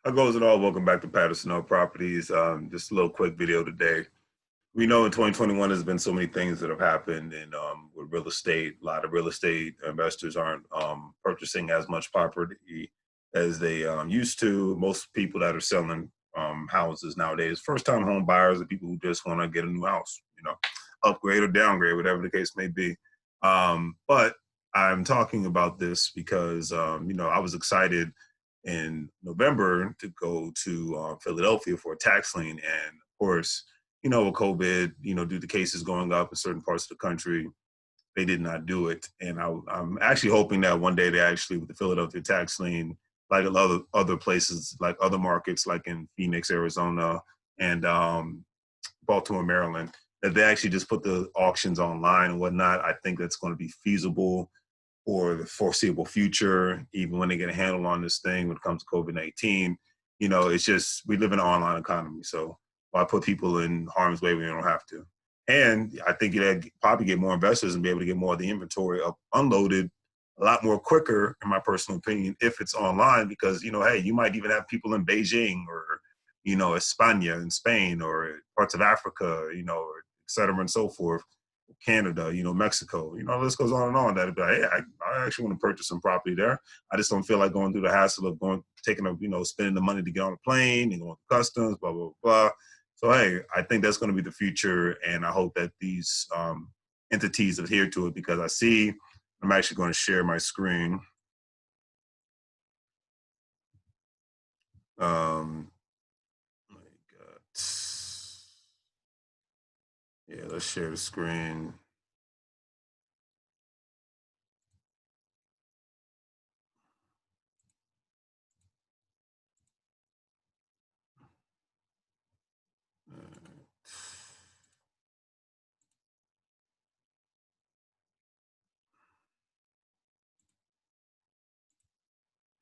How goes it all? Welcome back to Patterson Properties. Just a little quick video today. We know in 2021 there's been so many things that have happened, and with real estate, a lot of real estate investors aren't purchasing as much property as they used to. Most people that are selling houses nowadays, first-time home buyers, are people who just want to get a new house, upgrade or downgrade, whatever the case may be. But I'm talking about this because I was excited in November to go to Philadelphia for a tax lien. And of course, with COVID, due to cases going up in certain parts of the country, they did not do it. And I'm actually hoping that one day they actually, with the Philadelphia tax lien, like other places, like other markets, like in Phoenix, Arizona, and Baltimore, Maryland, that they actually just put the auctions online and whatnot. I think that's going to be feasible for the foreseeable future, even when they get a handle on this thing when it comes to COVID-19. It's just, we live in an online economy. So why put people in harm's way when you don't have to? And I think you'd probably get more investors and be able to get more of the inventory up unloaded a lot more quicker, in my personal opinion, if it's online, because, hey, you might even have people in Beijing or, España in Spain or parts of Africa, or et cetera and so forth, Canada, Mexico, the list goes on and on. That'd be like, hey, I actually want to purchase some property there. I just don't feel like going through the hassle of spending the money to get on a plane and going to customs, blah, blah, blah. So, hey, I think that's going to be the future. And I hope that these entities adhere to it, because I'm actually going to share my screen. My God. Yeah, let's share the screen.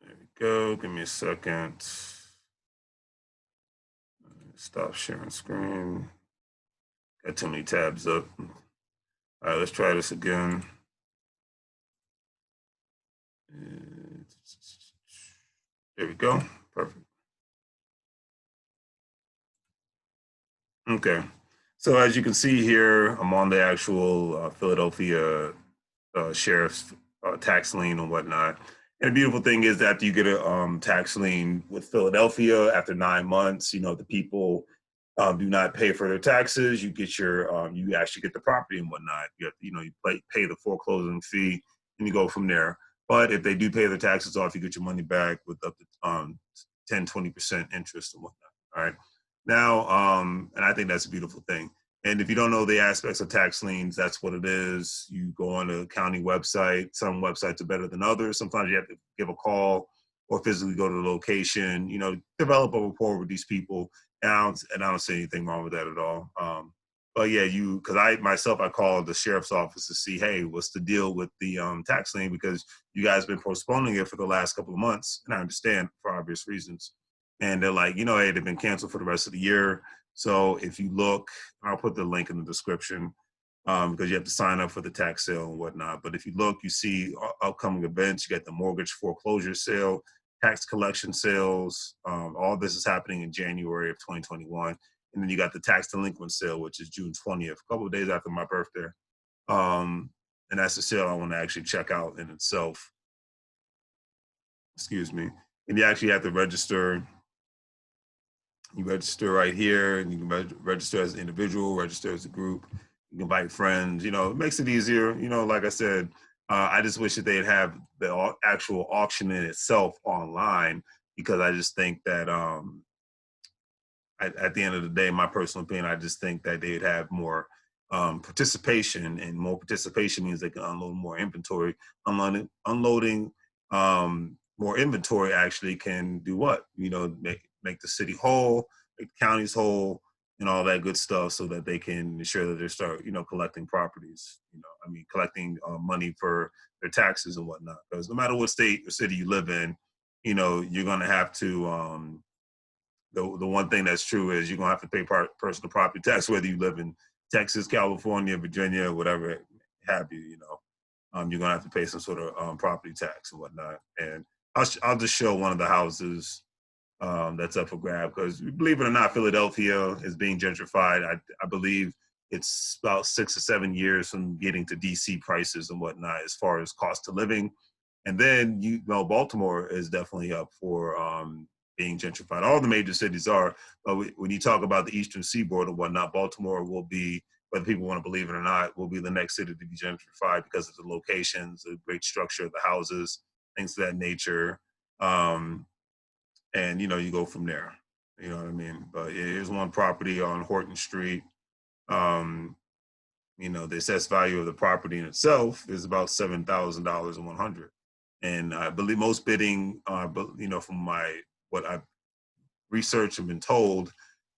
There we go. Give me a second. Stop sharing screen. Got too many tabs up. All right, let's try this again. There we go. Perfect. Okay. So as you can see here, I'm on the actual Philadelphia sheriff's tax lien and whatnot. And the beautiful thing is that after you get a tax lien with Philadelphia, after 9 months, the people do not pay for their taxes. You get you actually get the property and whatnot. You pay the foreclosing fee, and you go from there. But if they do pay their taxes off, you get your money back with up to 10, 20% interest and whatnot. All right. Now, and I think that's a beautiful thing. And if you don't know the aspects of tax liens, that's what it is. You go on a county website. Some websites are better than others. Sometimes you have to give a call or physically go to the location, develop a rapport with these people. And I don't see anything wrong with that at all. But yeah, because I called the sheriff's office to see, hey, what's the deal with the tax lien? Because you guys have been postponing it for the last couple of months. And I understand for obvious reasons. And they're like, hey, they've been canceled for the rest of the year. So if you look, I'll put the link in the description, because you have to sign up for the tax sale and whatnot. But if you look, you see upcoming events. You got the mortgage foreclosure sale, tax collection sales. All this is happening in January of 2021. And then you got the tax delinquent sale, which is June 20th, a couple of days after my birthday. And that's the sale I want to actually check out in itself. Excuse me. And you actually have to register. You register right here, and you can register as an individual, register as a group. You can invite friends. It makes it easier. Like I said, I just wish that they'd have the actual auction in itself online, because I just think that at the end of the day, my personal opinion, I just think that they'd have more participation, and more participation means they can unload more inventory. Unloading more inventory actually can do what? Make the city whole, make the counties whole, and all that good stuff, so that they can ensure that they start, collecting properties. Collecting money for their taxes and whatnot. Because no matter what state or city you live in, you're going to have to. The one thing that's true is you're going to have to pay personal property tax, whether you live in Texas, California, Virginia, whatever have you. You're going to have to pay some sort of property tax and whatnot. And I'll just show one of the houses that's up for grab, because believe it or not, Philadelphia is being gentrified. I believe it's about 6 or 7 years from getting to DC prices and whatnot as far as cost of living. And then Baltimore is definitely up for being gentrified. All the major cities are, but when you talk about the Eastern Seaboard and whatnot, Baltimore will be, whether people want to believe it or not, will be the next city to be gentrified because of the locations, the great structure of the houses, things of that nature. And you go from there. You know what I mean? But here's one property on Horton Street. Um, the assessed value of the property in itself is about $7,100, and I believe most bidding, from what I've researched and been told,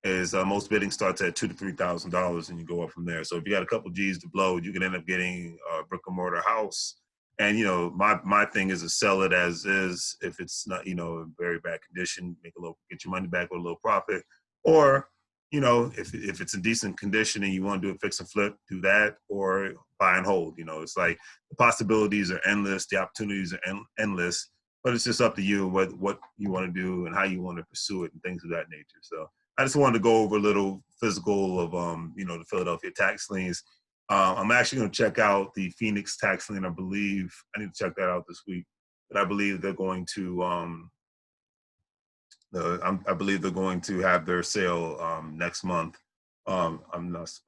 is most bidding starts at $2,000 to $3,000, and you go up from there. So if you got a couple G's to blow, you can end up getting a brick and mortar house. And my thing is to sell it as is. If it's not in very bad condition, get your money back with a little profit. Or if it's in decent condition and you want to do a fix and flip, do that, or buy and hold. It's like the possibilities are endless, the opportunities are endless, but it's just up to you what you want to do and how you want to pursue it and things of that nature. So I just wanted to go over a little physical of the Philadelphia tax liens. I'm actually going to check out the Phoenix tax lien. I believe I need to check that out this week, but I believe they're going to I believe they're going to have their sale next month. I'm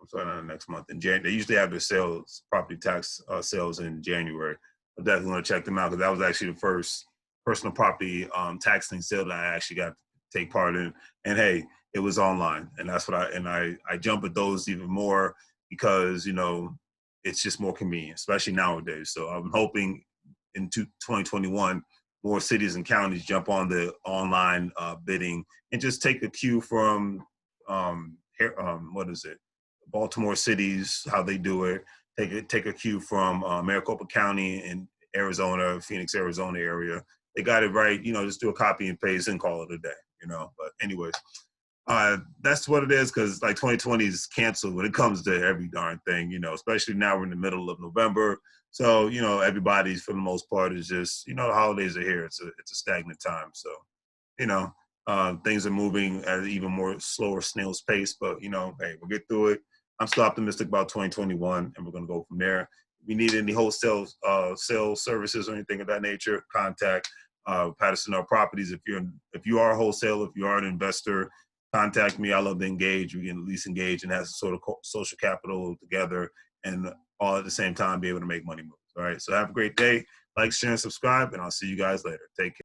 sorry, not next month. In January, they usually have their property tax sales in January. I'm definitely going to check them out, because that was actually the first personal property tax lien sale that I actually got to take part in. And hey, it was online, and that's what I jump at those even more, because it's just more convenient, especially nowadays. So I'm hoping in 2021, more cities and counties jump on the online bidding and just take a cue from Baltimore cities, how they do it. Take a cue from Maricopa County in Arizona, Phoenix, Arizona area. They got it right. Just do a copy and paste and call it a day. But anyways, that's what it is, because like 2020 is canceled when it comes to every darn thing, especially now we're in the middle of November. So, everybody's, for the most part, is just, the holidays are here. It's a stagnant time. So, things are moving at an even more slower snail's pace, but, hey, we'll get through it. I'm still optimistic about 2021, and we're going to go from there. If you need any wholesale sales services or anything of that nature, contact Patterson Properties. If you are a wholesaler, if you are an investor, contact me. I love to engage. We can at least engage and have some sort of social capital together, and all at the same time be able to make money moves. All right. So have a great day. Like, share, and subscribe, and I'll see you guys later. Take care.